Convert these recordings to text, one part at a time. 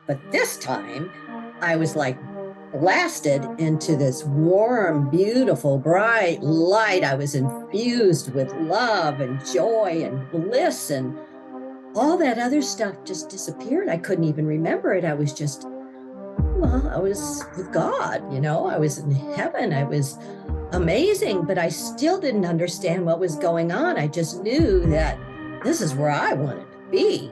But this time I was like blasted into this warm, beautiful, bright light. I was infused with love and joy and bliss, and all that other stuff just disappeared. I couldn't even remember it. I was just, well, I was with God, I was in heaven. I was amazing, but I still didn't understand what was going on. I just knew that this is where I wanted to be.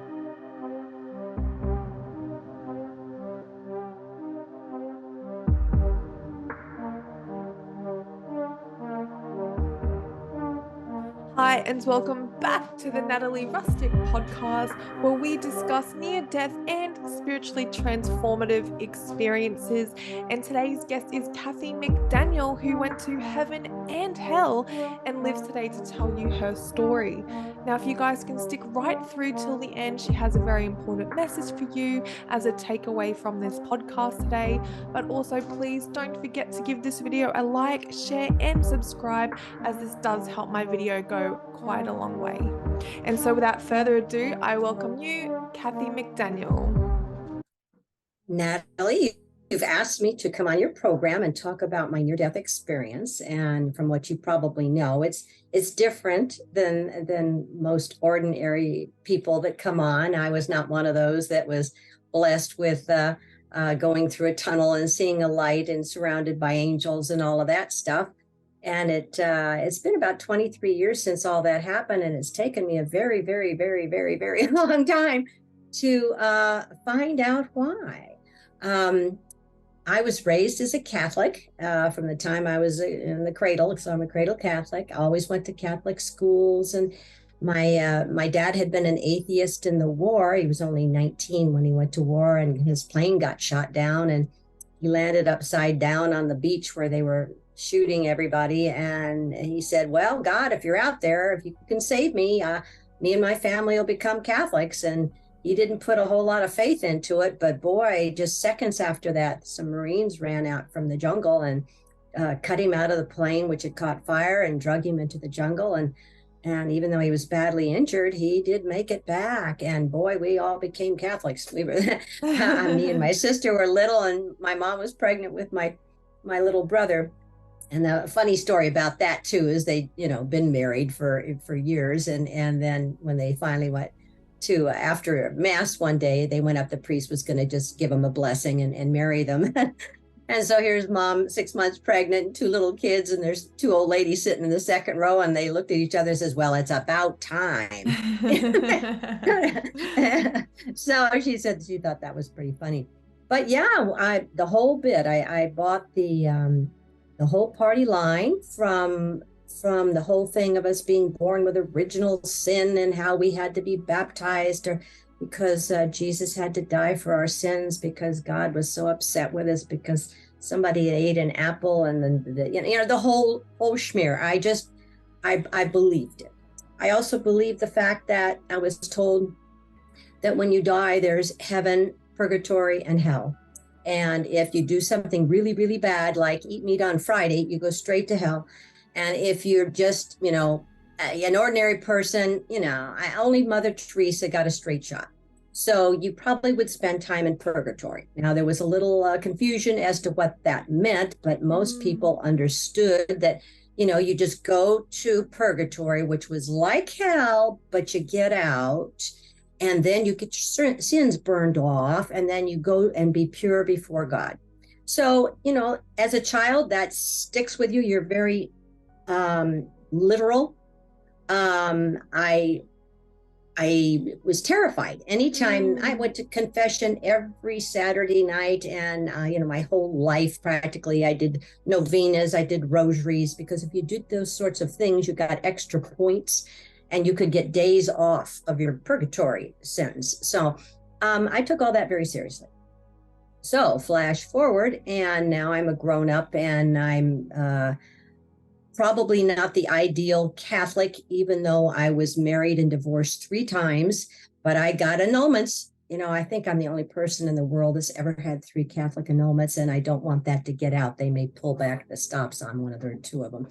Hi, and welcome back to the Natalie Rustic podcast, where we discuss near death and spiritually transformative experiences. And today's guest is Kathy McDaniel, who went to heaven and hell and lives today to tell you her story. Now, if you guys can stick right through till the end, she has a very important message for you as a takeaway from this podcast today. But also, please don't forget to give this video a like, share, and subscribe, as this does help my video go quite a long way. And so without further ado, I welcome you, Kathy McDaniel. Natalie, you've asked me to come on your program and talk about my near-death experience. And from what you probably know, it's different than most ordinary people that come on. I was not one of those that was blessed with going through a tunnel and seeing a light and surrounded by angels and all of that stuff. And it's been about 23 years since all that happened, and it's taken me a very, very, very, very, very long time to find out why. I was raised as a Catholic from the time I was in the cradle, so I'm a cradle Catholic. I always went to Catholic schools, and my dad had been an atheist in the war. He was only 19 when he went to war, and his plane got shot down, and he landed upside down on the beach where they were shooting everybody. And he said, well, God, if you're out there, if you can save me, me and my family will become Catholics. And he didn't put a whole lot of faith into it, but boy, just seconds after that, some Marines ran out from the jungle and cut him out of the plane, which had caught fire, and drug him into the jungle. And even though he was badly injured, he did make it back. And boy, we all became Catholics. We were, me and my sister were little, and my mom was pregnant with my little brother. And the funny story about that too is they, been married for years, and then when they finally went to after mass one day, they went up. The priest was going to just give them a blessing and marry them. And so here's mom, 6 months pregnant, and two little kids, and there's two old ladies sitting in the second row, and they looked at each other and says, well, it's about time. So she said she thought that was pretty funny. But yeah, the whole bit, I bought the whole party line from the whole thing of us being born with original sin and how we had to be baptized, or because Jesus had to die for our sins because God was so upset with us because somebody ate an apple, and then the whole schmear. I believed it. I also believed the fact that I was told that when you die, there's heaven, purgatory, and hell. And if you do something really, really bad, like eat meat on Friday, you go straight to hell. And if you're just, an ordinary person, only Mother Teresa got a straight shot. So you probably would spend time in purgatory. Now, there was a little confusion as to what that meant, but most people understood that, you just go to purgatory, which was like hell, but you get out. And then you get your sins burned off, and then you go and be pure before God. So, as a child, that sticks with you. You're very literal. I was terrified. Anytime I went to confession every Saturday night, and my whole life practically, I did novenas, I did rosaries, because if you did those sorts of things, you got extra points, and you could get days off of your purgatory sentence. So I took all that very seriously. So flash forward, and now I'm a grown up, and I'm probably not the ideal Catholic, even though I was married and divorced 3 times, but I got annulments. I think I'm the only person in the world that's ever had 3 Catholic annulments, and I don't want that to get out. They may pull back the stops on one of their 2 of them.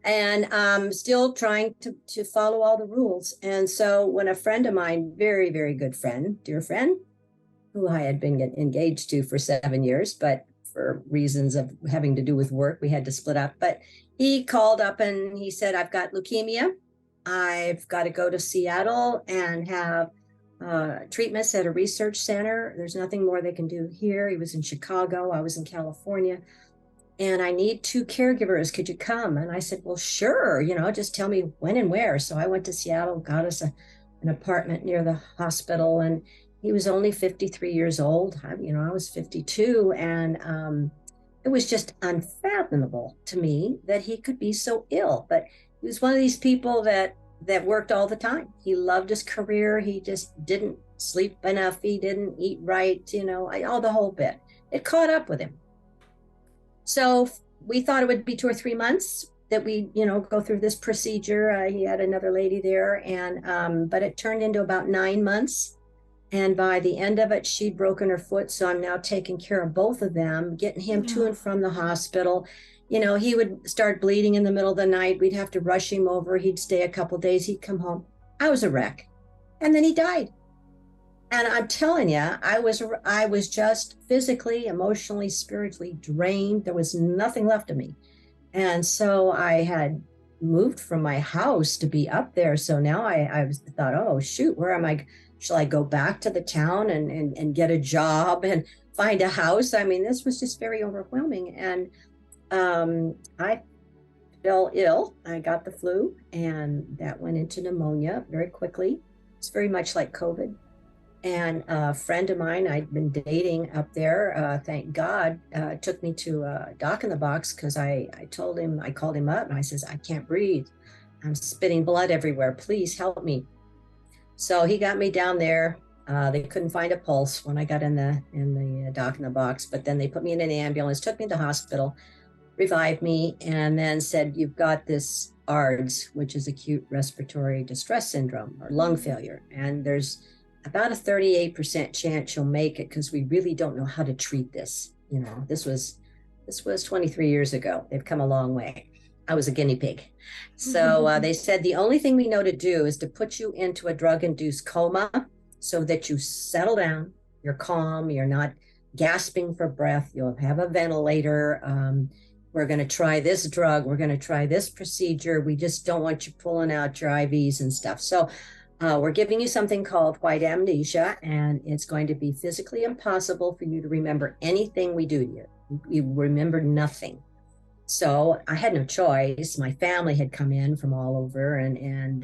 And I'm still trying to follow all the rules. And so when a friend of mine, very, very good friend, dear friend, who I had been engaged to for 7 years, but for reasons of having to do with work, we had to split up. But he called up and he said, I've got leukemia. I've got to go to Seattle and have treatments at a research center. There's nothing more they can do here. He was in Chicago. I was in California. And I need 2 caregivers. Could you come? And I said, well, sure. Just tell me when and where. So I went to Seattle, got us an apartment near the hospital. And he was only 53 years old. I was 52. And it was just unfathomable to me that he could be so ill. But he was one of these people that worked all the time. He loved his career. He just didn't sleep enough. He didn't eat right, all the whole bit. It caught up with him. So we thought it would be 2 or 3 months that we, go through this procedure. He had another lady there, but it turned into about 9 months. And by the end of it, she'd broken her foot. So I'm now taking care of both of them, getting him to and from the hospital. He would start bleeding in the middle of the night. We'd have to rush him over. He'd stay a couple of days. He'd come home. I was a wreck. And then he died. And I'm telling you, I was just physically, emotionally, spiritually drained. There was nothing left of me. And so I had moved from my house to be up there. So now I thought, oh, shoot, where am I? Shall I go back to the town and get a job and find a house? I mean, this was just very overwhelming. And I fell ill. I got the flu, and that went into pneumonia very quickly. It's very much like COVID. And a friend of mine I'd been dating up there, thank God, took me to a doc in the box because I called him up and I says, I can't breathe. I'm spitting blood everywhere. Please help me. So he got me down there. They couldn't find a pulse when I got in the doc in the box, but then they put me in an ambulance, took me to the hospital, revived me, and then said, you've got this ARDS, which is acute respiratory distress syndrome or lung failure. And there's about a 38% chance you'll make it because we really don't know how to treat this. This was 23 years ago. They've come a long way. I was a guinea pig. So they said the only thing we know to do is to put you into a drug-induced coma so that you settle down, you're calm, you're not gasping for breath, you'll have a ventilator. We're going to try this drug. We're going to try this procedure. We just don't want you pulling out your IVs and stuff. So we're giving you something called white amnesia, and it's going to be physically impossible for you to remember anything we do to you. You remember nothing. So I had no choice. My family had come in from all over, and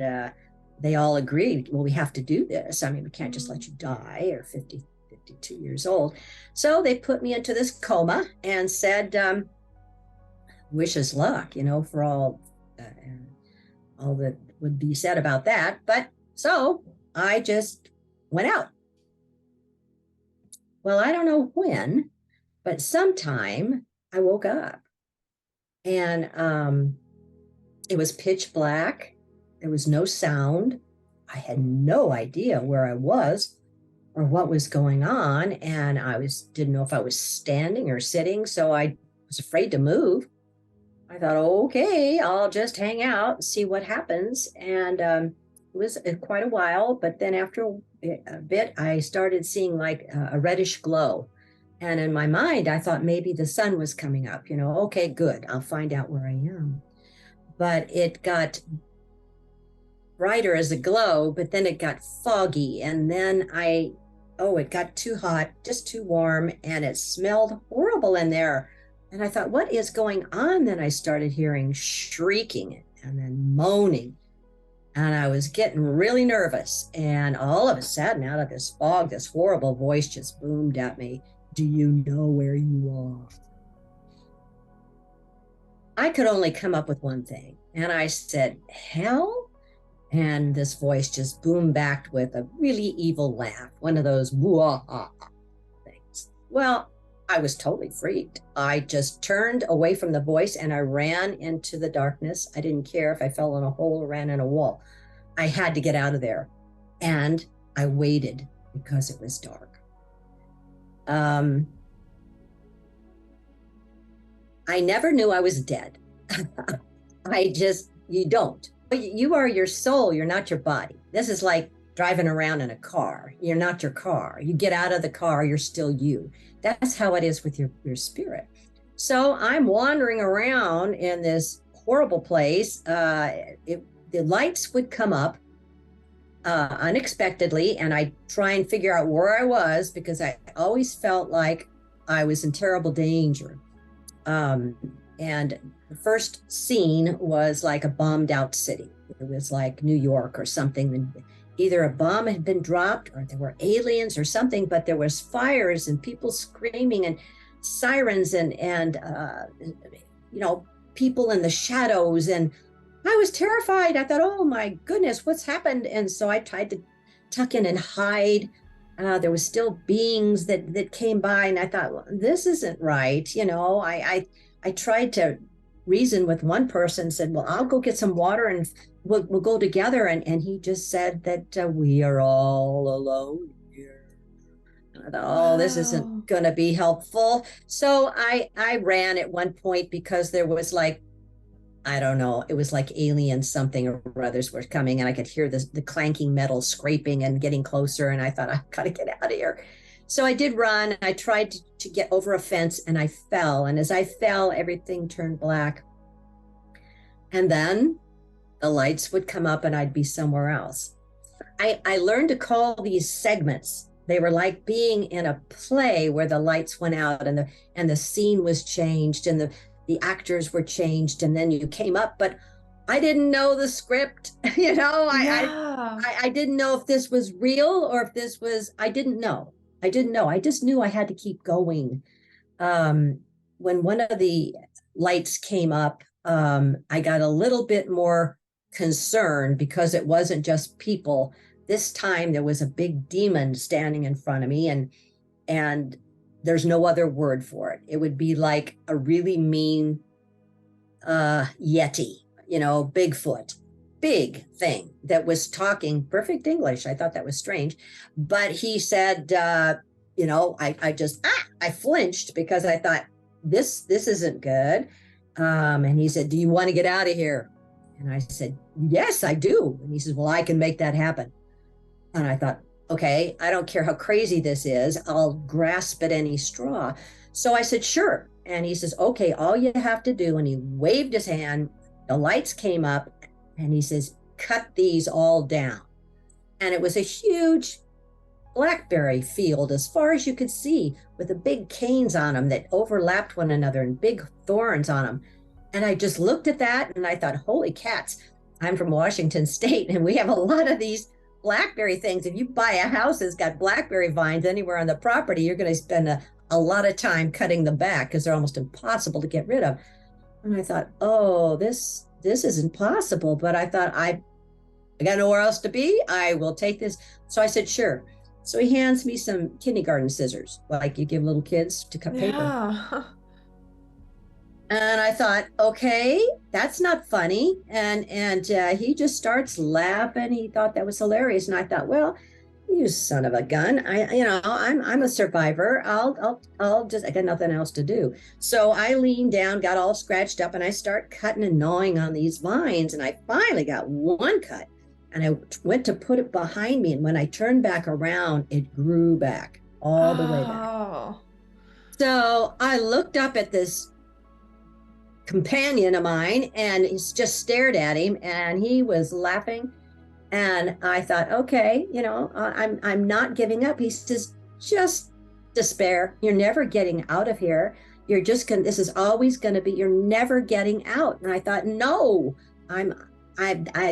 they all agreed, well, we have to do this. I mean, we can't just let you die. Or 52 years old. So they put me into this coma and said, wish us luck, for all that would be said about that. But so I just went out. Well, I don't know when, but sometime I woke up and it was pitch black. There was no sound. I had no idea where I was or what was going on. And didn't know if I was standing or sitting. So I was afraid to move. I thought, okay, I'll just hang out and see what happens. And it was quite a while, but then after a bit, I started seeing like a reddish glow. And in my mind, I thought maybe the sun was coming up, okay, good, I'll find out where I am. But it got brighter as a glow, but then it got foggy. And then it got too hot, just too warm, and it smelled horrible in there. And I thought, what is going on? Then I started hearing shrieking and then moaning. And I was getting really nervous. And all of a sudden, out of this fog, this horrible voice just boomed at me. Do you know where you are? I could only come up with one thing. And I said, hell? And this voice just boomed back with a really evil laugh. One of those woo-ah things. Well, I was totally freaked. I just turned away from the voice and I ran into the darkness. I didn't care if I fell in a hole or ran in a wall. I had to get out of there. And I waited because it was dark. I never knew I was dead. You don't. You are your soul. You're not your body. This is like driving around in a car. You're not your car. You get out of the car, you're still you. That's how it is with your spirit. So I'm wandering around in this horrible place. The lights would come up unexpectedly, and I try and figure out where I was, because I always felt like I was in terrible danger. And the first scene was like a bombed out city. It was like New York or something. Either a bomb had been dropped or there were aliens or something, but there was fires and people screaming and sirens and people in the shadows. And I was terrified. I thought, oh my goodness, what's happened? And so I tried to tuck in and hide. There was still beings that came by, and I thought, well, this isn't right. I tried to reason with one person, said, well, I'll go get some water and we'll go together. And he just said that we are all alone here. And I thought, oh, this isn't going to be helpful. So I ran at one point, because there was like, I don't know, it was like aliens something or others were coming, and I could hear the clanking metal scraping and getting closer. And I thought, I've got to get out of here. So I did run. I tried to get over a fence, and I fell. And as I fell, everything turned black. And then the lights would come up and I'd be somewhere else. I learned to call these segments. They were like being in a play where the lights went out and the scene was changed and the actors were changed, and then you came up, but I didn't know the script. I didn't know if this was real or if this was, I didn't know. I just knew I had to keep going. When one of the lights came up, I got a little bit more concerned, because it wasn't just people. This time there was a big demon standing in front of me, and there's no other word for it. It would be like a really mean Yeti, Bigfoot, big thing that was talking perfect English. I thought that was strange. But he said, I flinched, because I thought, this isn't good. And he said, do you want to get out of here? And I said, yes, I do. And he says, well, I can make that happen. And I thought, okay, I don't care how crazy this is. I'll grasp at any straw. So I said, sure. And he says, okay, all you have to do. And he waved his hand. The lights came up, and he says, cut these all down. And it was a huge blackberry field as far as you could see, with the big canes on them that overlapped one another and big thorns on them. And I just looked at that and I thought, holy cats, I'm from Washington State, and we have a lot of these blackberry things. If you buy a house that's got blackberry vines anywhere on the property, you're going to spend a lot of time cutting them back, because they're almost impossible to get rid of. And I thought, oh, this isn't possible. But I thought, I got nowhere else to be. I will take this. So I said, sure. So he hands me some kindergarten scissors, like you give little kids to cut paper. And I thought, okay, that's not funny. And he just starts laughing. He thought that was hilarious. And I thought, well, you son of a gun. I'm a survivor. I got nothing else to do. So I leaned down, got all scratched up, and I start cutting and gnawing on these vines. And I finally got one cut, and I went to put it behind me. And when I turned back around, it grew back all the way back. So I looked up at this companion of mine, and he just stared at him, and he was laughing. And I thought, okay, I'm not giving up. He says, just despair. You're never getting out of here. You're just going, this is always going to be, you're never getting out. And I thought, no, I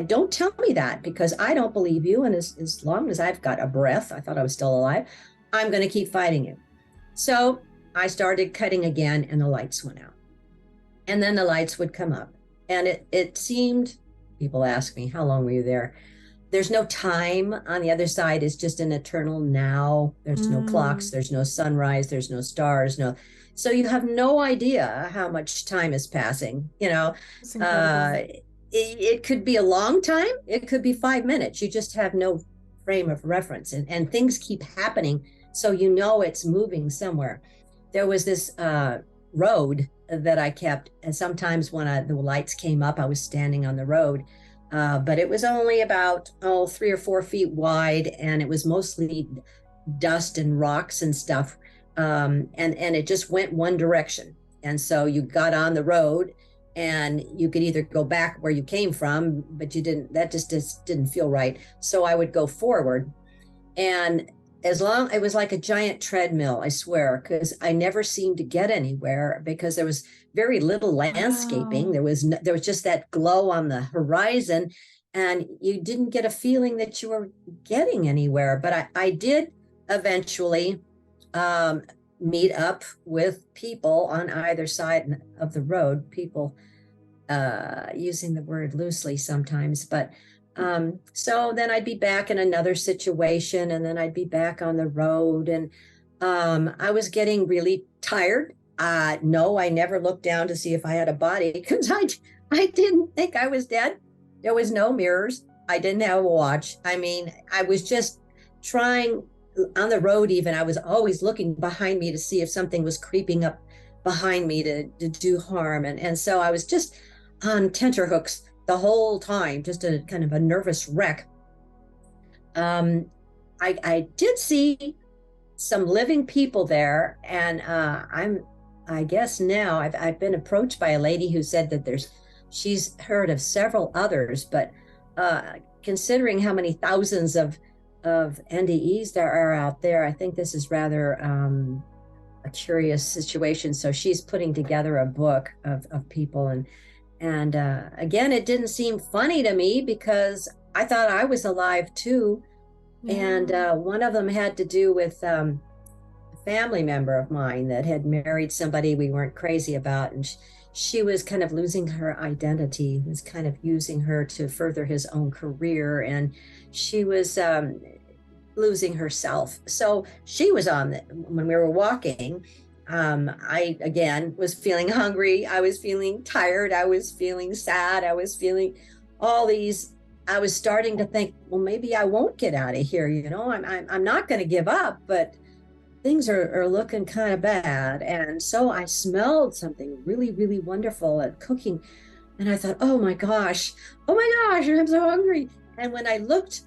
don't tell me that, because I don't believe you. And as long as I've got a breath, I thought I was still alive, I'm going to keep fighting you. So I started cutting again, and the lights went out. And then the lights would come up. And it seemed, people ask me, how long were you there? There's no time on the other side. It's just an eternal now. There's no clocks. There's no sunrise. There's no stars. So you have no idea how much time is passing. It could be a long time. It could be 5 minutes. You just have no frame of reference. And things keep happening. So it's moving somewhere. There was this road that I kept. And sometimes when the lights came up, I was standing on the road. but it was only about 3 or 4 feet wide, and it was mostly dust and rocks and stuff, and it just went one direction. And so you got on the road, and you could either go back where you came from, but you didn't. That just didn't feel right. So I would go forward, and it was like a giant treadmill, I swear, because I never seemed to get anywhere because there was very little landscaping. Wow. There was just that glow on the horizon, and you didn't get a feeling that you were getting anywhere. But I did eventually um, meet up with people on either side of the road, people using the word loosely sometimes, but so then I'd be back in another situation, and then I'd be back on the road, and I was getting really tired. No, I never looked down to see if I had a body because I didn't think I was dead. There was no mirrors. I didn't have a watch. I mean, I was just trying on the road. Even I was always looking behind me to see if something was creeping up behind me to do harm, and so I was just on tenterhooks the whole time, just a kind of a nervous wreck. I did see some living people there, and I guess now I've been approached by a lady who said that she's heard of several others, but considering how many thousands of NDEs there are out there, I think this is rather a curious situation. So she's putting together a book of people, and again, it didn't seem funny to me because I thought I was alive too. Yeah. And one of them had to do with a family member of mine that had married somebody we weren't crazy about. And she was kind of losing her identity, was kind of using her to further his own career. And she was losing herself. So she was when we were walking. I again was feeling hungry. I was feeling tired. I was feeling sad. I was feeling all these. I was starting to think, well, maybe I won't get out of here. I'm not going to give up, but things are looking kind of bad. And so I smelled something really, really wonderful at cooking, and I thought, oh my gosh, I'm so hungry. And when I looked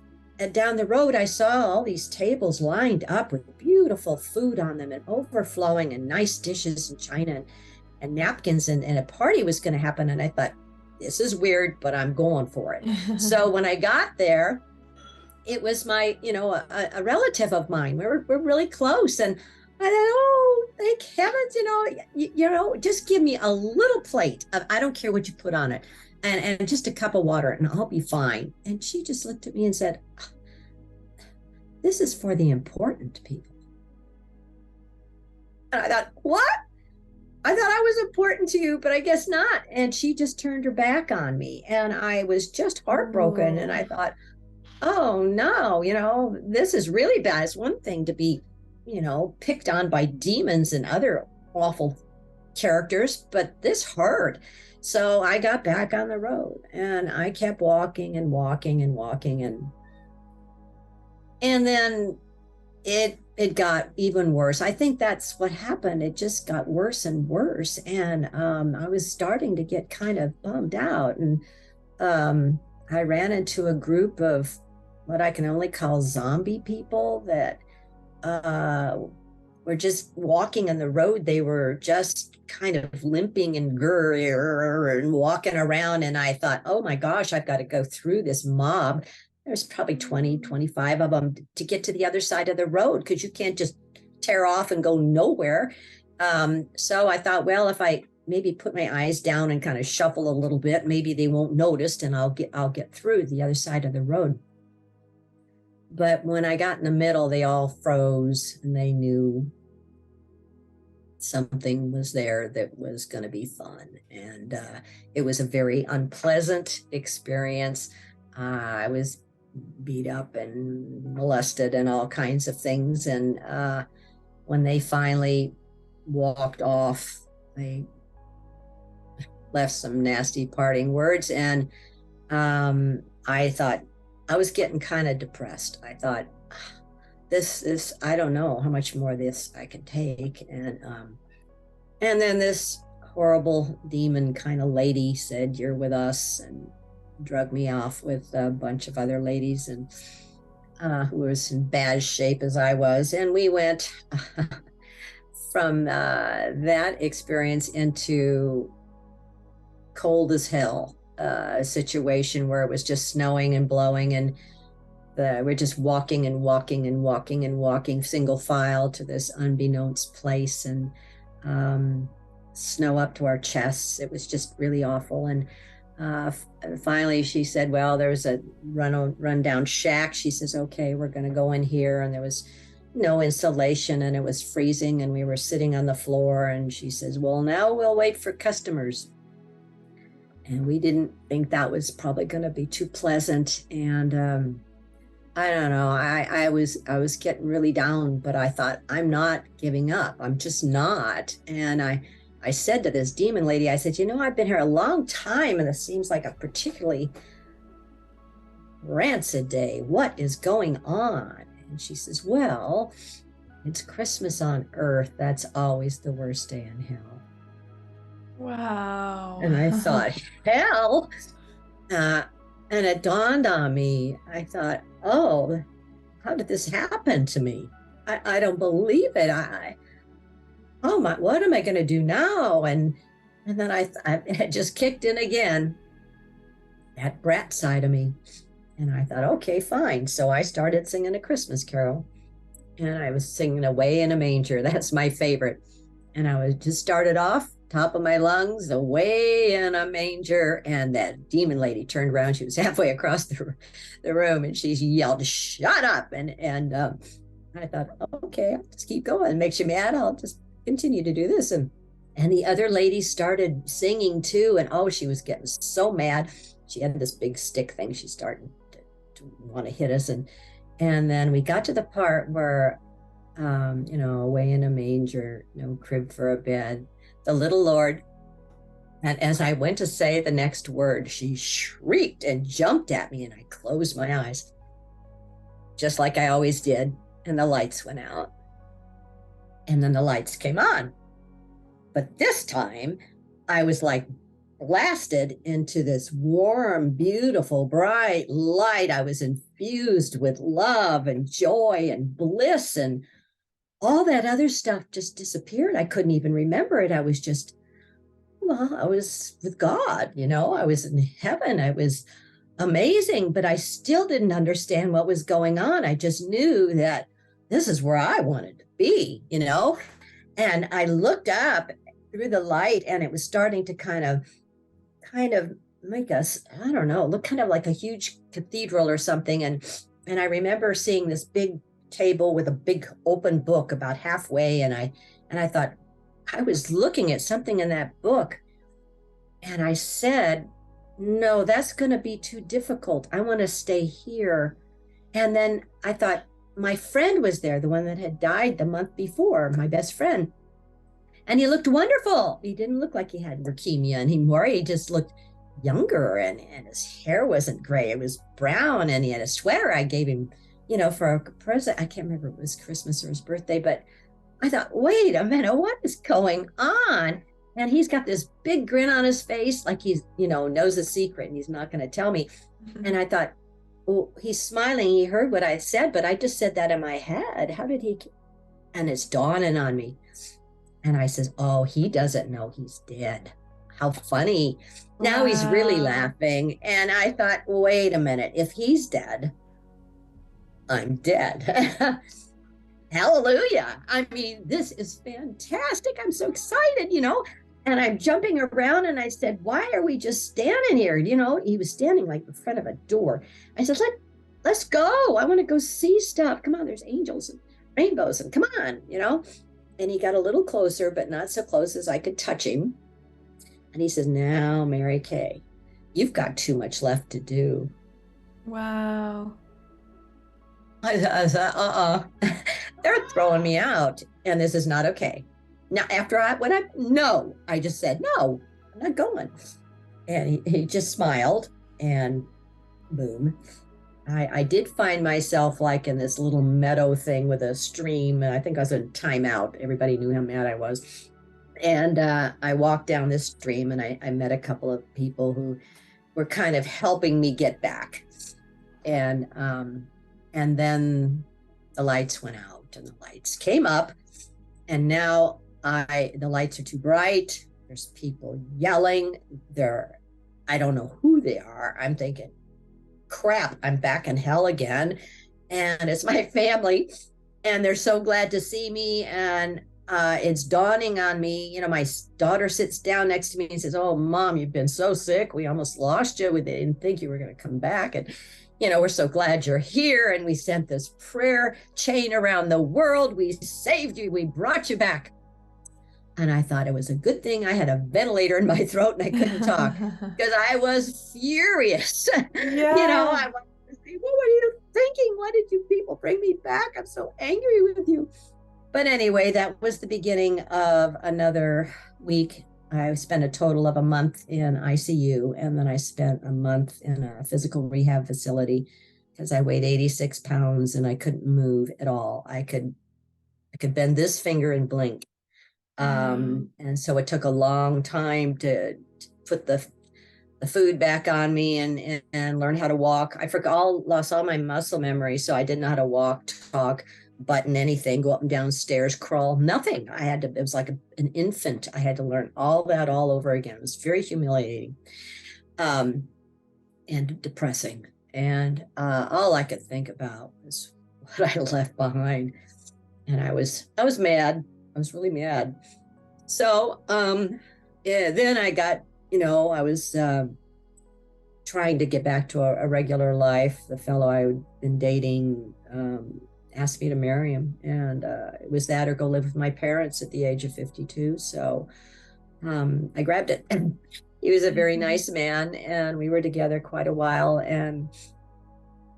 down the road, I saw all these tables lined up with beautiful food on them and overflowing and nice dishes and china and napkins, and a party was going to happen. And I thought, this is weird, but I'm going for it. So when I got there, it was my, a relative of mine. We're really close. And I thought, oh, thank heavens, just give me a little plate of, I don't care what you put on it, and just a cup of water, and I'll be fine. And she just looked at me and said, this is for the important people. And I thought, what? I thought I was important to you, but I guess not. And she just turned her back on me. And I was just heartbroken. And I thought, oh no, this is really bad. It's one thing to be, picked on by demons and other awful characters, but this hurt. So I got back on the road, and I kept walking and walking and walking, and then it got even worse. I think that's what happened. It just got worse and worse, and I was starting to get kind of bummed out, and I ran into a group of what I can only call zombie people that were just walking on the road. They were just kind of limping and walking around. And I thought, oh my gosh, I've got to go through this mob. There's probably 20, 25 of them to get to the other side of the road, because you can't just tear off and go nowhere. So I thought, well, if I maybe put my eyes down and kind of shuffle a little bit, maybe they won't notice, and I'll get through the other side of the road. But when I got in the middle, they all froze, and they knew something was there that was going to be fun. And it was a very unpleasant experience. I was beat up and molested and all kinds of things. And when they finally walked off, they left some nasty parting words. And I thought, I was getting kind of depressed. I thought, this I don't know how much more of this I can take. And then this horrible demon kind of lady said, you're with us. And drug me off with a bunch of other ladies and who was in bad shape as I was. And we went from that experience into cold as hell situation where it was just snowing and blowing, and we're just walking and walking and walking and walking single file to this unbeknownst place, and snow up to our chests. It was just really awful. And finally she said, well, there's a rundown shack. She says, okay, we're going to go in here. And there was no insulation and it was freezing and we were sitting on the floor. And she says, well, now we'll wait for customers. And we didn't think that was probably going to be too pleasant. And I don't know, I was getting really down, but I thought, I'm not giving up. I'm just not. And I said to this demon lady, I said, you know, I've been here a long time and it seems like a particularly rancid day. What is going on? And she says, well, it's Christmas on Earth. That's always the worst day in hell. Wow. And I thought, hell? And it dawned on me. I thought, oh, how did this happen to me? I don't believe it. Oh my, what am I going to do now? And then it just kicked in again, that brat side of me. And I thought, okay, fine. So I started singing a Christmas carol, and I was singing Away in a Manger. That's my favorite. And I was just started off top of my lungs, away in a manger. And that demon lady turned around. She was halfway across the room and she yelled, shut up. And I thought, okay, I'll just keep going. It makes you mad, I'll just continue to do this. And the other lady started singing too. And oh, she was getting so mad. She had this big stick thing. She started to want to hit us. And then we got to the part where, away in a manger, no crib for a bed, the little Lord. And as I went to say the next word, she shrieked and jumped at me, and I closed my eyes, just like I always did. And the lights went out. And then the lights came on. But this time, I was like blasted into this warm, beautiful, bright light. I was infused with love and joy and bliss, and all that other stuff just disappeared. I couldn't even remember it. I was just, I was with God, I was in heaven. I was amazing, but I still didn't understand what was going on. I just knew that this is where I wanted to be, and I looked up through the light, and it was starting to kind of make us, I don't know, look kind of like a huge cathedral or something. And I remember seeing this big table with a big open book about halfway. And I thought, I was looking at something in that book, and I said, no, that's going to be too difficult. I want to stay here. And then I thought, my friend was there, the one that had died the month before, my best friend. And he looked wonderful. He didn't look like he had leukemia anymore. He just looked younger, and his hair wasn't gray. It was brown, and he had a sweater I gave him, for a present. I can't remember if it was Christmas or his birthday, but I thought, wait a minute, what is going on? And he's got this big grin on his face, like he's, knows a secret and he's not going to tell me. Mm-hmm. And I thought, oh, he's smiling. He heard what I said, but I just said that in my head. How did he? And it's dawning on me. And I says, oh, he doesn't know he's dead. How funny. Now he's really laughing. And I thought, wait a minute, if he's dead, I'm dead. Hallelujah. I mean, this is fantastic. I'm so excited, and I'm jumping around, and I said, why are we just standing here? He was standing like in front of a door. I said, let's go. I want to go see stuff. Come on, there's angels and rainbows, and come on, And he got a little closer, but not so close as I could touch him. And he says, now, Mary Kay, you've got too much left to do. Wow. I thought, they're throwing me out, and this is not okay. Now, I just said, no, I'm not going. And he just smiled, and boom. I did find myself like in this little meadow thing with a stream, and I think I was in timeout. Everybody knew how mad I was. And I walked down this stream, and I met a couple of people who were kind of helping me get back. And then the lights went out and the lights came up, and now the lights are too bright. There's people yelling. I don't know who they are. I'm thinking, crap, I'm back in hell again. And it's my family, and they're so glad to see me. And it's dawning on me, my daughter sits down next to me and says, "Oh, Mom, you've been so sick. We almost lost you. We didn't think you were going to come back. And, we're so glad you're here. And we sent this prayer chain around the world. We saved you. We brought you back." And I thought it was a good thing I had a ventilator in my throat and I couldn't talk, because I was furious. Yeah. I wanted to say, "What were you thinking? Why did you people bring me back? I'm so angry with you." But anyway, that was the beginning of another week. I spent a total of a month in ICU, and then I spent a month in a physical rehab facility because I weighed 86 pounds and I couldn't move at all. I could bend this finger and blink. And so it took a long time to put the food back on me and learn how to walk. I lost all my muscle memory, so I didn't know how to walk, talk, button anything, go up and down stairs, crawl, nothing. It was like an infant. I had to learn all that all over again. It was very humiliating and depressing. And all I could think about was what I left behind. And I was mad. I was really mad. So then I got, I was trying to get back to a regular life. The fellow I had been dating asked me to marry him. And it was that or go live with my parents at the age of 52. So I grabbed it. He was a very nice man, and we were together quite a while. And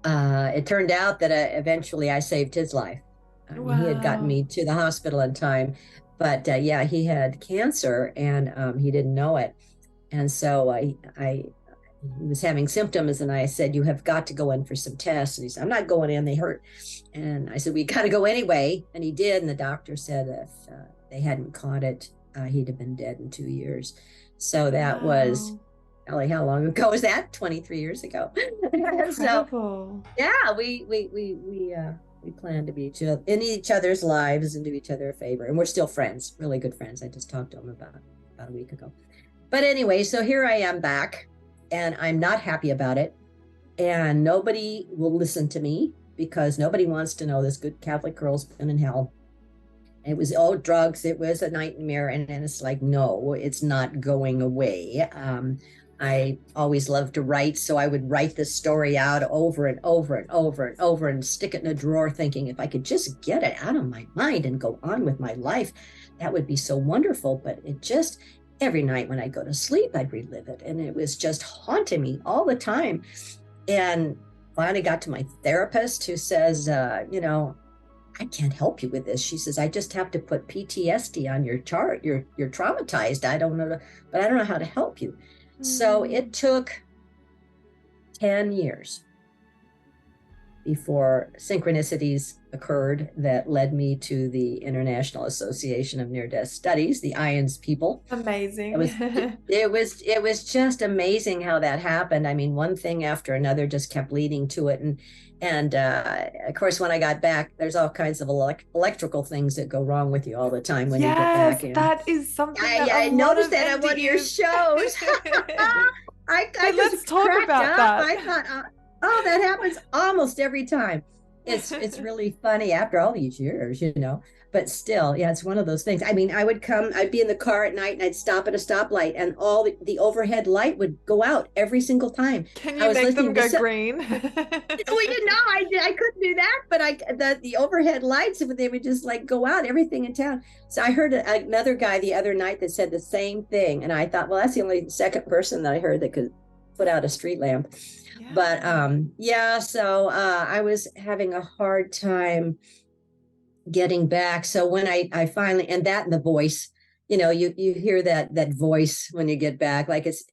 it turned out that eventually I saved his life. Wow. He had gotten me to the hospital in time, but he had cancer, and he didn't know it. And so he was having symptoms, and I said, "You have got to go in for some tests." And he said, "I'm not going in, they hurt." And I said, "We got to go anyway." And he did. And the doctor said if they hadn't caught it, he'd have been dead in 2 years. So that was, Ellie, how long ago was that? 23 years ago. Incredible. So yeah, we plan to be in each other's lives and do each other a favor. And we're still friends, really good friends. I just talked to him about a week ago. But anyway, so here I am back, and I'm not happy about it. And nobody will listen to me because nobody wants to know this good Catholic girl's been in hell. It was all drugs. It was a nightmare. And it's like, no, it's not going away. I always loved to write, so I would write this story out over and over and over and over and stick it in a drawer, thinking if I could just get it out of my mind and go on with my life, that would be so wonderful. But it just, every night when I go to sleep, I'd relive it. And it was just haunting me all the time. And finally got to my therapist, who says, "I can't help you with this." She says, "I just have to put PTSD on your chart. You're traumatized. I don't know, but I don't know how to help you." So it took 10 years before synchronicities occurred that led me to the International Association of Near-Death Studies, the IANS people. Amazing. It was just amazing how that happened. I mean, one thing after another just kept leading to it. And of course, when I got back, there's all kinds of electrical things that go wrong with you all the time when you get back. Yes, that is something I noticed that on one of your shows. Let's talk about that. I thought, oh, that happens almost every time. It's really funny after all these years, but still, yeah, it's one of those things. I mean, I'd be in the car at night and I'd stop at a stoplight, and all the overhead light would go out every single time. Can you make them go green? Well, I couldn't do that, but the overhead lights, they would just like go out, everything in town. So I heard another guy the other night that said the same thing. And I thought, well, that's the only second person that I heard that could put out a street lamp. Yeah. But so I was having a hard time getting back. So when I finally, and the voice, you hear that voice when you get back, like it's,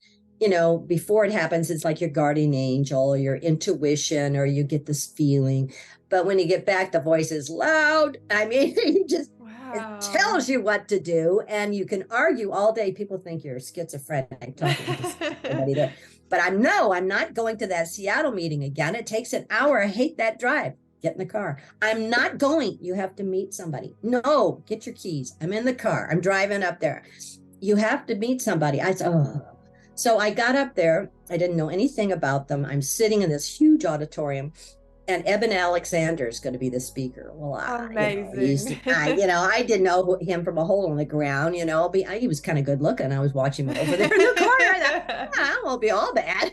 before it happens, it's like your guardian angel or your intuition, or you get this feeling. But when you get back, the voice is loud. I mean, it tells you what to do, and you can argue all day. People think you're schizophrenic talking to somebody there. But I'm not going to that Seattle meeting again. It takes an hour. I hate that drive. Get in the car. I'm not going. You have to meet somebody. No, get your keys. I'm in the car. I'm driving up there. You have to meet somebody. I said, oh. So I got up there. I didn't know anything about them. I'm sitting in this huge auditorium, and Eben Alexander is going to be the speaker. Well, amazing. I didn't know him from a hole in the ground, but he was kind of good looking. I was watching him over there in the corner. I thought, I won't be all bad,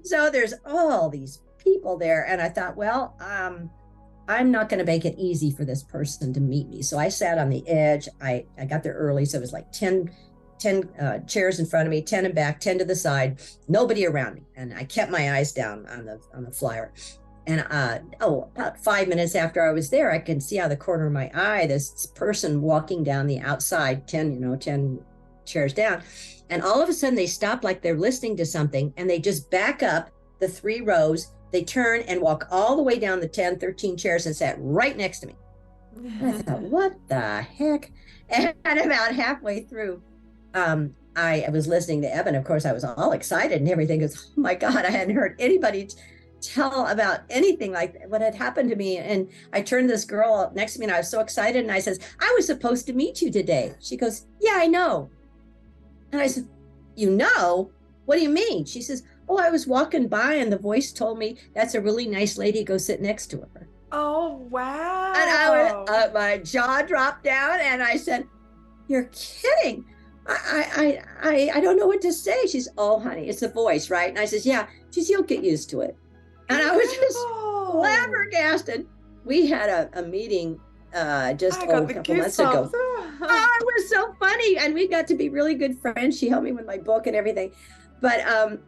So there's all these people there. And I thought, well, I'm not going to make it easy for this person to meet me. So I sat on the edge. I got there early. So it was like 10 chairs in front of me, 10 in back, 10 to the side, nobody around me. And I kept my eyes down on the flyer. And about 5 minutes after I was there, I can see out of the corner of my eye this person walking down the outside, 10 chairs down. And all of a sudden they stop like they're listening to something, and they just back up the 3 rows. They turn and walk all the way down the 10, 13 chairs and sat right next to me. And I thought, what the heck? And about halfway through, I was listening to Eben. Of course, I was all excited and everything, because, oh my God, I hadn't heard anybody tell about anything like what had happened to me. And I turned to this girl next to me, and I was so excited. And I says, I was supposed to meet you today. She goes, yeah, I know. And I said, you know? What do you mean? She says, oh, I was walking by and the voice told me that's a really nice lady. Go sit next to her. Oh, wow. And my jaw dropped down, and I said, you're kidding. I don't know what to say. She's, oh, honey, it's the voice, right? And I says, yeah. She's, you'll get used to it. And I was just flabbergasted. We had a meeting just a couple months ago. Oh, it was so funny. And we got to be really good friends. She helped me with my book and everything. But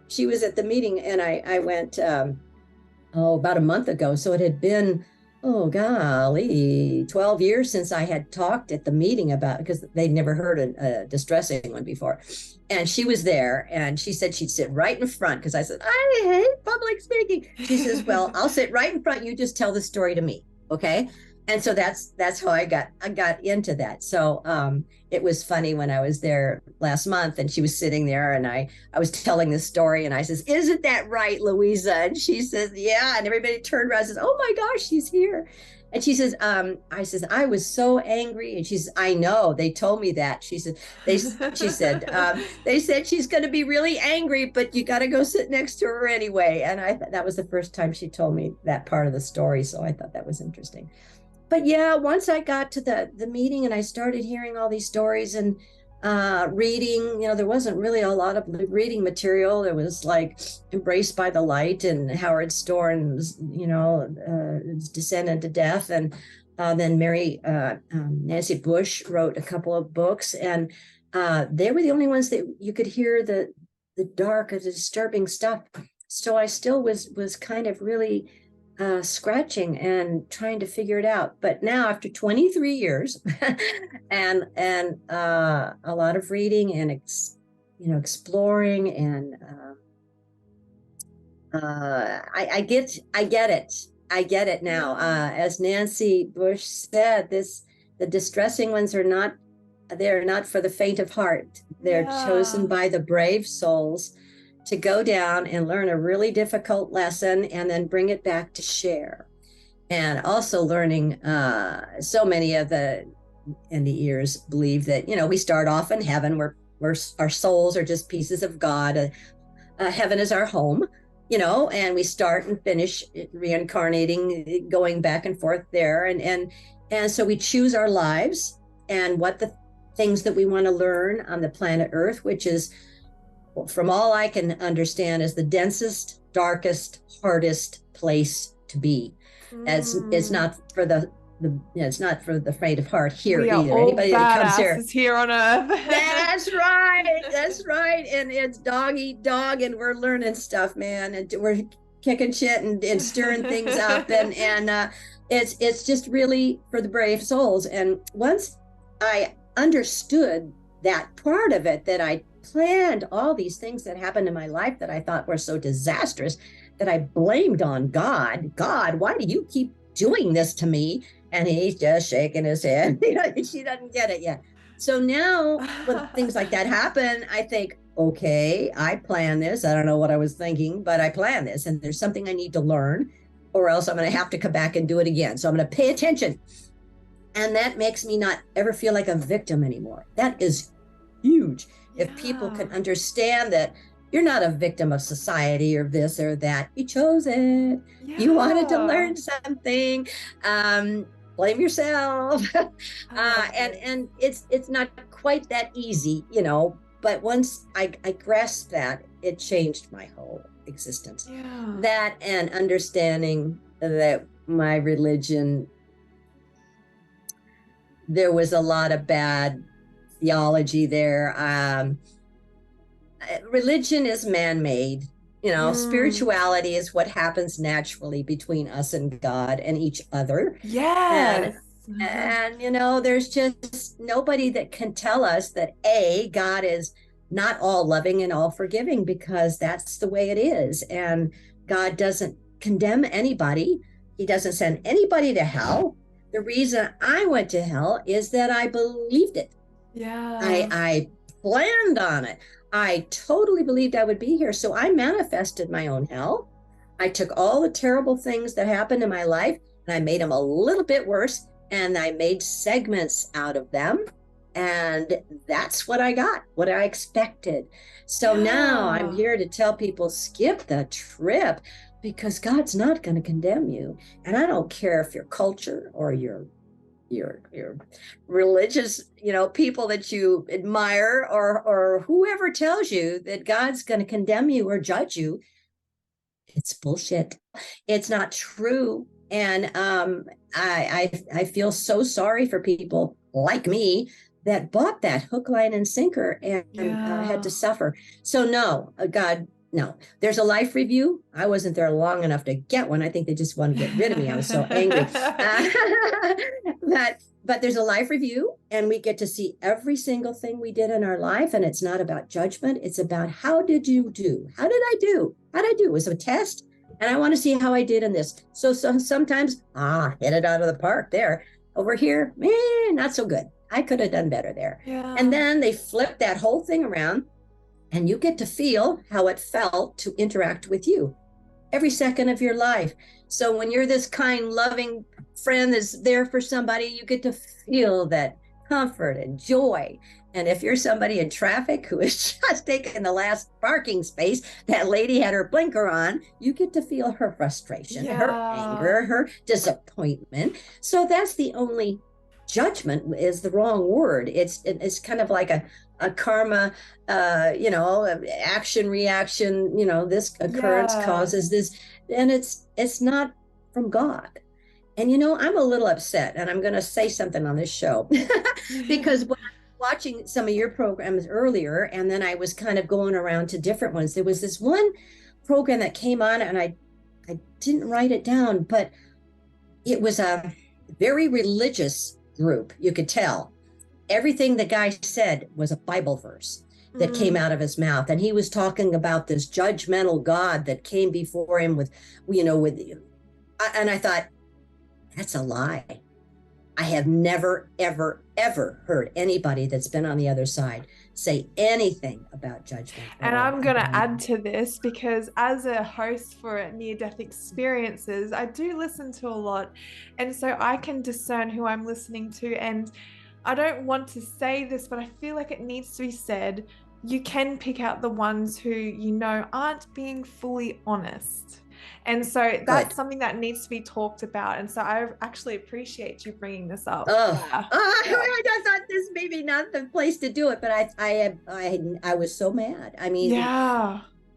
she was at the meeting, and I went, about a month ago. So it had been, 12 years since I had talked at the meeting about, because they'd never heard a distressing one before. And she was there, and she said she'd sit right in front, because I said, I hate public speaking. She says, well, I'll sit right in front. You just tell the story to me. Okay. And so that's how I got into that. So it was funny when I was there last month, and she was sitting there, and I was telling this story, and I says, isn't that right, Louisa? And she says, yeah. And everybody turned around and says, oh my gosh, she's here. And she says, I says, I was so angry. And she says, I know, they told me that. She said, they said she's going to be really angry, but you got to go sit next to her anyway. And that was the first time she told me that part of the story. So I thought that was interesting. But yeah, once I got to the meeting and I started hearing all these stories and reading, there wasn't really a lot of reading material. There was like Embraced by the Light and Howard Storm's, Descent into Death. And then Nancy Bush wrote a couple of books, and they were the only ones that you could hear the dark, the disturbing stuff. So I still was kind of really scratching and trying to figure it out. But now, after 23 years and a lot of reading and exploring, and I get it now. As Nancy Bush said, the distressing ones they're not for the faint of heart. They're chosen by the brave souls to go down and learn a really difficult lesson and then bring it back to share. And also learning, so many of the NDEers believe that, we start off in heaven where our souls are just pieces of God. Heaven is our home, and we start and finish reincarnating, going back and forth there. And so we choose our lives and what the things that we want to learn on the planet Earth, which is, from all I can understand, is the densest, darkest, hardest place to be. It's not for it's not for the faint of heart here either. Anybody that comes here on Earth. That's right. And it's dog eat dog, and we're learning stuff, man. And we're kicking shit and stirring things up, and it's just really for the brave souls. And once I understood that part of it, that I planned all these things that happened in my life that I thought were so disastrous, that I blamed on God. God, why do you keep doing this to me? And he's just shaking his head. She doesn't get it yet. So now when things like that happen, I think, okay, I plan this. I don't know what I was thinking, but I plan this, and there's something I need to learn, or else I'm going to have to come back and do it again. So I'm going to pay attention. And that makes me not ever feel like a victim anymore. That is huge. Yeah. If people can understand that you're not a victim of society or this or that, you chose it. Yeah. You wanted to learn something. Blame yourself. And it's not quite that easy, but once I grasped that, it changed my whole existence. Yeah. That and understanding that my religion, there was a lot of bad theology there. Religion is man-made. Spirituality is what happens naturally between us and God and each other. Yes. And there's just nobody that can tell us that God is not all loving and all forgiving, because that's the way it is. And God doesn't condemn anybody. He doesn't send anybody to hell. The reason I went to hell is that I believed it. Yeah. I planned on it. I totally believed I would be here. So I manifested my own hell. I took all the terrible things that happened in my life and I made them a little bit worse, and I made segments out of them. And that's what I got, what I expected. So now I'm here to tell people, skip the trip, because God's not going to condemn you. And I don't care if your culture or your religious, people that you admire, or whoever tells you that God's going to condemn you or judge you. It's bullshit. It's not true. And I feel so sorry for people like me that bought that hook, line, and sinker and had to suffer. So no, God, no. There's a life review. I wasn't there long enough to get one. I think they just want to get rid of me. I was so angry. But there's a life review, and we get to see every single thing we did in our life. And it's not about judgment. It's about, how did you do? How did I do? How did I do? It was a test. And I want to see how I did in this. So sometimes, hit it out of the park there. Over here, not so good. I could have done better there. Yeah. And then they flip that whole thing around, and you get to feel how it felt to interact with you every second of your life. So when you're this kind, loving friend that's there for somebody, you get to feel that comfort and joy. And if you're somebody in traffic who is just taking the last parking space, that lady had her blinker on, you get to feel her frustration, her anger, her disappointment. So that's the only judgment is the wrong word. It's kind of like a karma, action, reaction, this occurrence causes this, and it's not from God. And, I'm a little upset, and I'm going to say something on this show because when I was watching some of your programs earlier, and then I was kind of going around to different ones, there was this one program that came on, and I didn't write it down, but it was a very religious group. You could tell everything the guy said was a Bible verse that came out of his mouth. And he was talking about this judgmental God that came before him and I thought, that's a lie. I have never, ever, ever heard anybody that's been on the other side say anything about judgment. And I'm going to add to this, because as a host for near-death experiences, I do listen to a lot. And so I can discern who I'm listening to. And I don't want to say this, but I feel like it needs to be said. You can pick out the ones who aren't being fully honest. And so that's something that needs to be talked about. And so I actually appreciate you bringing this up. I thought this maybe not the place to do it, but I was so mad. I mean,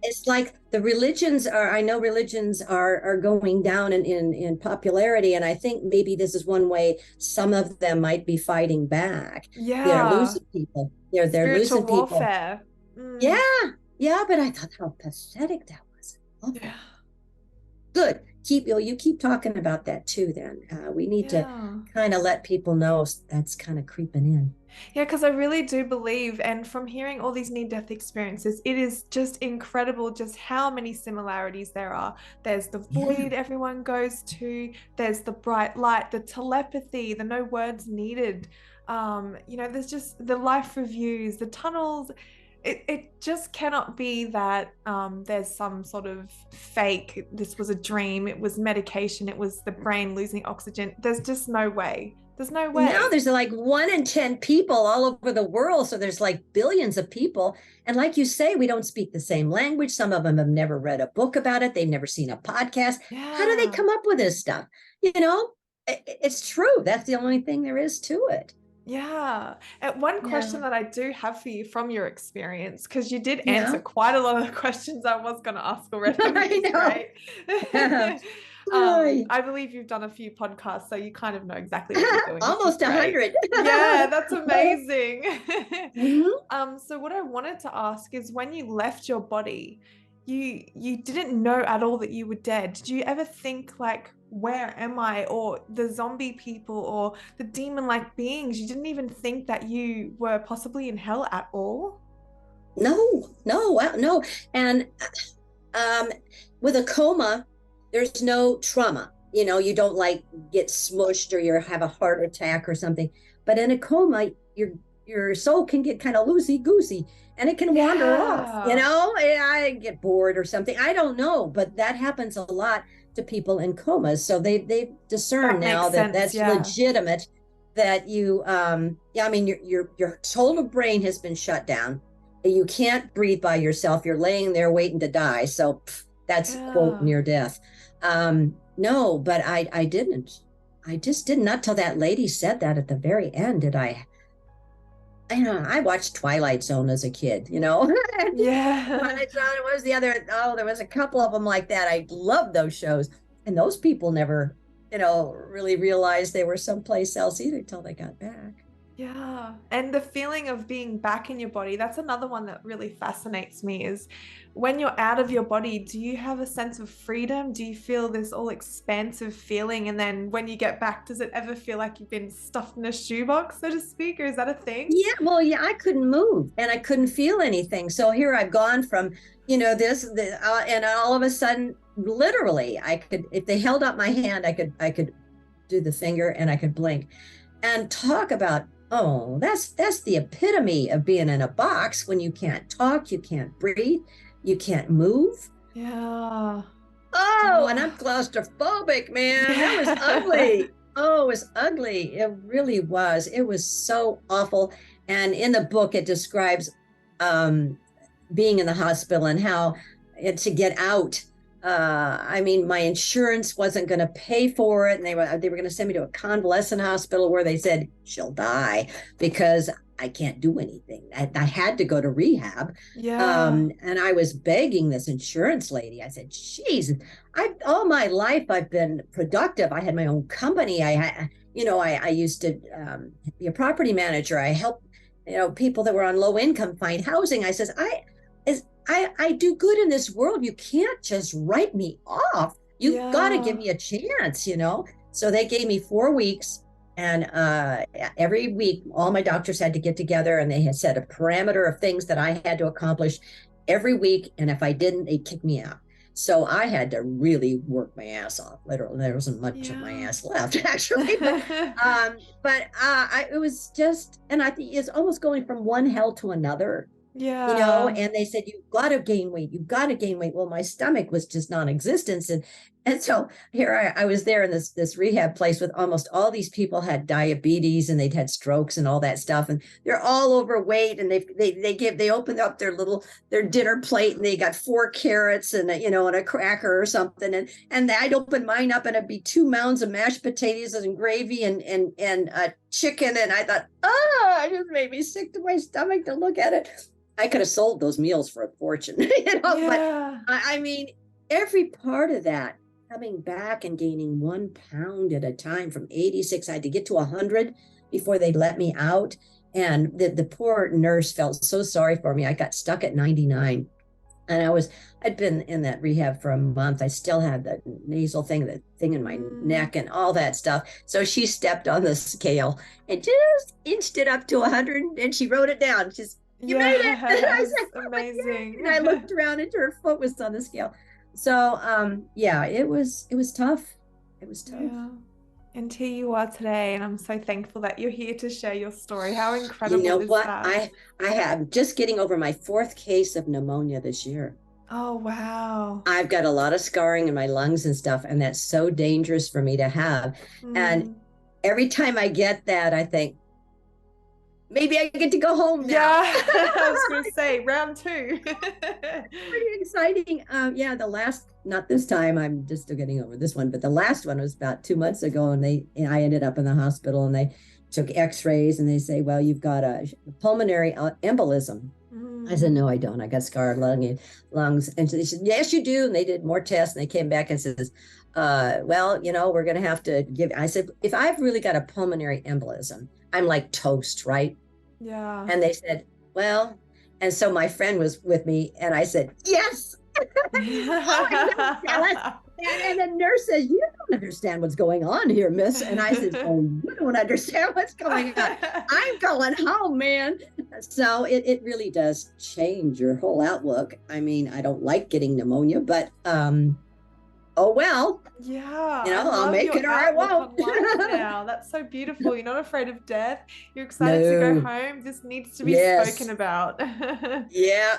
it's like the religions I know religions are going down in popularity. And I think maybe this is one way some of them might be fighting back. They're losing people. They're losing people. Warfare. Yeah, but I thought how pathetic that was. Good. You keep talking about that too. Then we need to kind of let people know that's kind of creeping in. Yeah, because I really do believe, and from hearing all these near-death experiences, it is just incredible just how many similarities there are. There's the void everyone goes to. There's the bright light, the telepathy, the no words needed. There's just the life reviews, the tunnels. it just cannot be that there's some sort of fake, this was a dream, it was medication, it was the brain losing oxygen. There's just no way. There's no way. Now there's like 1 in 10 people all over the world. So there's like billions of people. And like you say, we don't speak the same language. Some of them have never read a book about it. They've never seen a podcast. Yeah. How do they come up with this stuff? It's true. That's the only thing there is to it. Yeah. And one question that I do have for you from your experience, because you did answer quite a lot of the questions I was going to ask already. I know. I believe you've done a few podcasts, so you kind of know exactly what you're doing. Almost 100. Yeah, that's amazing. Mm-hmm. So what I wanted to ask is, when you left your body, you didn't know at all that you were dead. Did you ever think like, where am I? Or the zombie people or the demon-like beings, you didn't even think that you were possibly in hell at all? No. And with a coma, there's no trauma. You don't like get smushed or you have a heart attack or something. But in a coma, your soul can get kind of loosey-goosey and it can wander off. I get bored or something. I don't know, but that happens a lot to people in comas. So they discern now that that's legitimate, that you your total brain has been shut down. You can't breathe by yourself. You're laying there waiting to die. So that's quote near death. No, but I didn't. I just didn't. Not till that lady said that at the very end did I I watched Twilight Zone as a kid, Yeah. Twilight Zone, it was the other, there was a couple of them like that. I loved those shows. And those people never, really realized they were someplace else either till they got back. Yeah. And the feeling of being back in your body, that's another one that really fascinates me, is when you're out of your body, do you have a sense of freedom? Do you feel this all expansive feeling? And then when you get back, does it ever feel like you've been stuffed in a shoebox, so to speak? Or is that a thing? Yeah, well, I couldn't move and I couldn't feel anything. So here I've gone from, and all of a sudden, literally, I could, if they held up my hand, I could do the finger and I could blink. And talk about, that's the epitome of being in a box when you can't talk, you can't breathe, you can't move. Yeah. And I'm claustrophobic, man. That was ugly. Oh, it was ugly. It really was. It was so awful. And in the book, it describes being in the hospital and how to get out. My insurance wasn't going to pay for it. And they were going to send me to a convalescent hospital where they said, she'll die because I can't do anything. I had to go to rehab. Yeah. And I was begging this insurance lady. I said, geez, all my life I've been productive. I had my own company. I used to be a property manager. I helped, people that were on low income find housing. I says, I do good in this world. You can't just write me off. You've got to give me a chance, So they gave me 4 weeks. And every week, all my doctors had to get together and they had set a parameter of things that I had to accomplish every week. And if I didn't, they'd kick me out. So I had to really work my ass off. Literally, there wasn't much of my ass left, actually. It was just, and I think it's almost going from one hell to another. Yeah. And they said, you've got to gain weight. You've got to gain weight. Well, my stomach was just non-existent. And so here I was there in this rehab place with almost all these people had diabetes and they'd had strokes and all that stuff. And they're all overweight and they opened up their dinner plate and they got 4 carrots and and a cracker or something. And I'd open mine up and it'd be 2 mounds of mashed potatoes and gravy and chicken. And I thought, it just made me sick to my stomach to look at it. I could have sold those meals for a fortune, but every part of that, coming back and gaining 1 pound at a time from 86, I had to get to 100 before they let me out. And the poor nurse felt so sorry for me. I got stuck at 99 and I'd been in that rehab for a month. I still had the nasal thing, the thing in my neck and all that stuff. So she stepped on the scale and just inched it up to 100 and she wrote it down. You made it. And I said, amazing. And I looked around and her foot was on the scale. So, it was tough. It was tough. And here you are today, and I'm so thankful that you're here to share your story. How You incredible know is what? that? I have just getting over my fourth case of pneumonia this year. Oh, wow. I've got a lot of scarring in my lungs and stuff, and that's so dangerous for me to have. And Mm. every time I get that, I think, maybe I get to go home now. Yeah, I was going to say round two. Pretty exciting. Yeah, not this time. I'm just still getting over this one, but the last one was about 2 months ago, and I ended up in the hospital, and they took X-rays, and they say, well, you've got a pulmonary embolism. I said, no, I don't. I got scarred lungs. And they said, yes, you do. And they did more tests, and they came back and says, well, we're going to have to give. I said, if I've really got a pulmonary embolism, I'm like toast, right? Yeah. And they said, well, and so my friend was with me, and I said, yes. Oh, and the nurse says, you don't understand what's going on here, miss. And I said, oh, you don't understand what's going on. I'm going home, man. So it really does change your whole outlook. I mean, I don't like getting pneumonia, but oh well. Yeah, I'll make it or I won't. Now. That's so beautiful. You're not afraid of death. You're excited to go home. This needs to be spoken about. Yeah.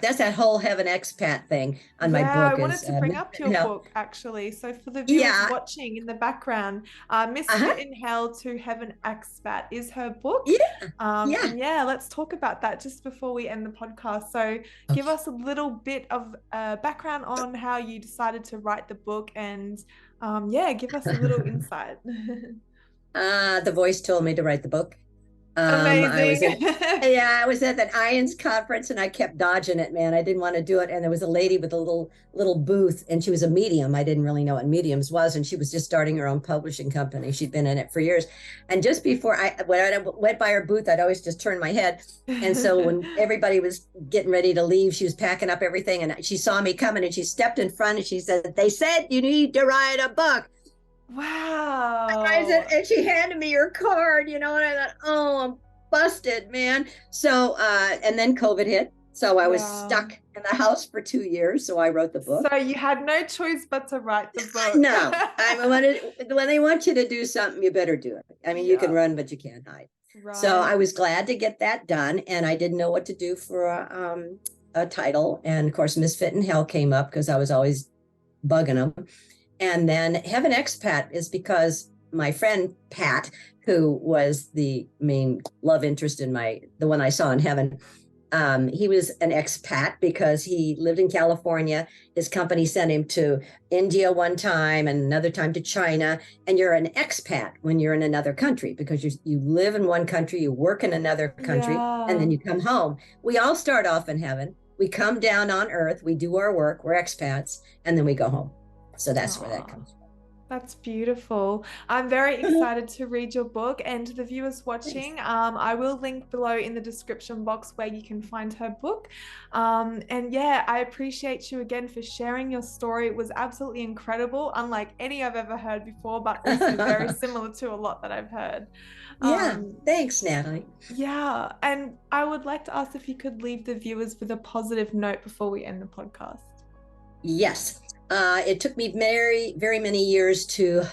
That's that whole Heaven Expat thing on my book. I wanted to bring up your book, actually. So for the viewers watching in the background, Misfit in Hell to Heaven Expat is her book. And let's talk about that just before we end the podcast. So give us a little bit of background on how you decided to write the book, and give us a little insight. The voice told me to write the book. Amazing. I was at that IONS conference, and I kept dodging it, man. I didn't want to do it. And there was a lady with a little booth, and she was a medium. I didn't really know what mediums was, and she was just starting her own publishing company. She'd been in it for years. And just before when I went by her booth, I'd always just turn my head. And so when everybody was getting ready to leave, she was packing up everything, and she saw me coming, and she stepped in front, and she said, "They said you need to write a book." Wow. And she handed me her card, and I thought, oh, I'm busted, man. So, and then COVID hit. So I was stuck in the house for 2 years. So I wrote the book. So you had no choice but to write the book. No, when they want you to do something, you better do it. I mean, you can run, but you can't hide. Right. So I was glad to get that done. And I didn't know what to do for a title. And of course, Misfit in Hell came up because I was always bugging them. And then Heaven Expat is because my friend Pat, who was the main love interest in the one I saw in heaven, he was an expat because he lived in California. His company sent him to India one time and another time to China. And you're an expat when you're in another country because you live in one country, you work in another country, and then you come home. We all start off in heaven. We come down on earth, we do our work, we're expats, and then we go home. So that's where that comes from. That's beautiful. I'm very excited to read your book, and to the viewers watching, I will link below in the description box where you can find her book. I appreciate you again for sharing your story. It was absolutely incredible, unlike any I've ever heard before, but also very similar to a lot that I've heard. Thanks, Natalie. Yeah, and I would like to ask if you could leave the viewers with a positive note before we end the podcast. Yes. It took me very, very many years to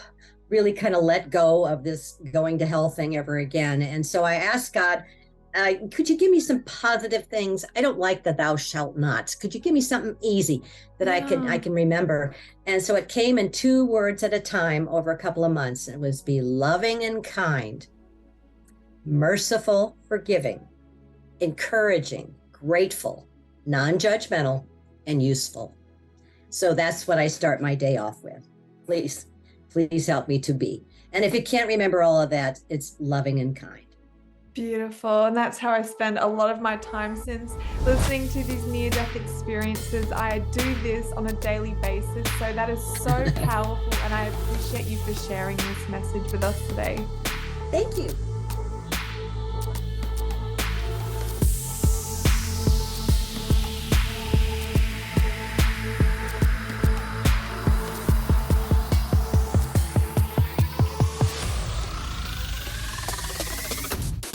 really kind of let go of this going to hell thing ever again. And so I asked God, could you give me some positive things? I don't like the thou shalt nots. Could you give me something easy that I can remember? And so it came in 2 words at a time over a couple of months. It was be loving and kind, merciful, forgiving, encouraging, grateful, non-judgmental, and useful. So that's what I start my day off with. Please help me to be. And if you can't remember all of that, it's loving and kind. Beautiful. And that's how I spend a lot of my time since listening to these near-death experiences. I do this on a daily basis. So that is so powerful. And I appreciate you for sharing this message with us today. Thank you.